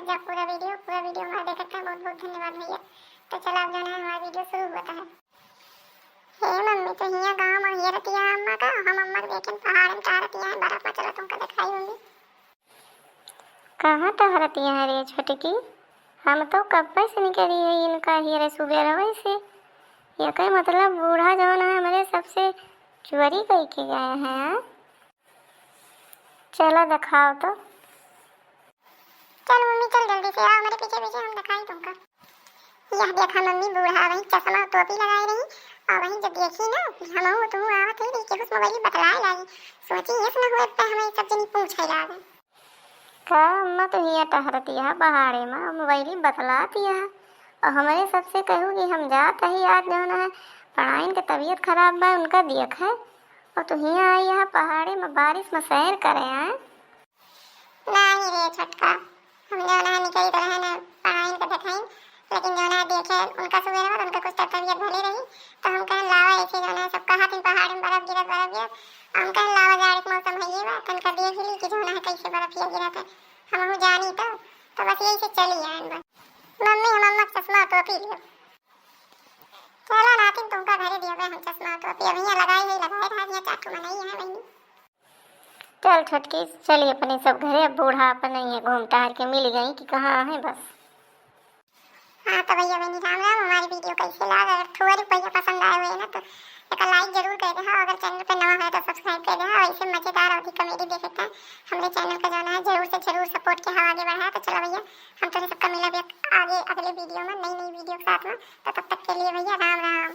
जा पूरा वीडियो हमारा देख सकते हैं। बहुत बहुत धन्यवाद भैया। तो चलो अब जो है हमारा वीडियो शुरू होता है। हे मम्मी तो हिया गांव में ये रतिया अम्मा का हम अम्मा के देखे पहाड़ में टहरतिया है बर्फ में। चलो तुमको दिखाई होंगी कहाँ टहरतिया है रे छोटकी। हम तो कब से निकली है इनका हियर सुबह वैसे ये कहीं मतलब बूढ़ा जवान है हमारे सबसे चोरी करके गए हैं। चलो दिखाओ तो। चल मम्मी चल जल्दी से आओ मेरे पीछे पीछे हम दिखाई तुमको। यह देखा मम्मी बूढ़ा वही चश्मा टोपी लगाई रही और वही जब देखी ना हम तुम आवत ही कि उस मोबाइल बताए लगी सोची इस ना हुए पे हमें सब जनी पूछे लागे का अम्मा तो हिया टहरती है पहाड़े में मोबाइल बतलाती है और हमारे सबसे कहूँ कि हम जाते ही आज जो है पढ़ाई की तबीयत खराब बा उनका देख है और तो हिया आई है पहाड़े में बारिश में सैर करे हैं। नहीं रे छोटका हम जो ना निकली तो है ना पढ़ाई का दिखाई लेकिन जो ना देखे उनका सवेरे में उनका कुछ तबीयत भली रही तो हम कहें लावा ऐसे जो ना सबका हाथ में पहाड़ में बर्फ गिरत हम कहें लावा जाड़े मौसम है ये बात तनका देख ली कि जो ना कैसे बर्फ ये गिरत है हम जानी तो बस यही से चली आए बस। मम्मी हम अम्मा चश्मा टोपी लियो चलो नातिन तुमका घरे दियो हम चश्मा टोपी अब यहाँ लगाए यहाँ चाटू में नहीं है बहनी। चल छोटकी चलिए अपने सब घरे अब बूढ़ा अपन नहीं है घूम टहर के मिल गई कि कहाँ है बस। हाँ तो भैया बहनी राम राम। हमारी वीडियो कैसे लगा अगर थोड़ी भैया पसंद आए हुए ना तो एक लाइक जरूर कर देना। अगर चैनल पर नवा है तो सब्सक्राइब कर देना। ऐसे मजेदार और कॉमेडी देख सकते हैं हमारे चैनल का जो है जरूर सपोर्ट के आगे बढ़ाया। तो चलो भैया हम तो सबका मिला आगे अगले वीडियो में नई वीडियो के साथ में। तो तब तक के लिए भैया राम राम।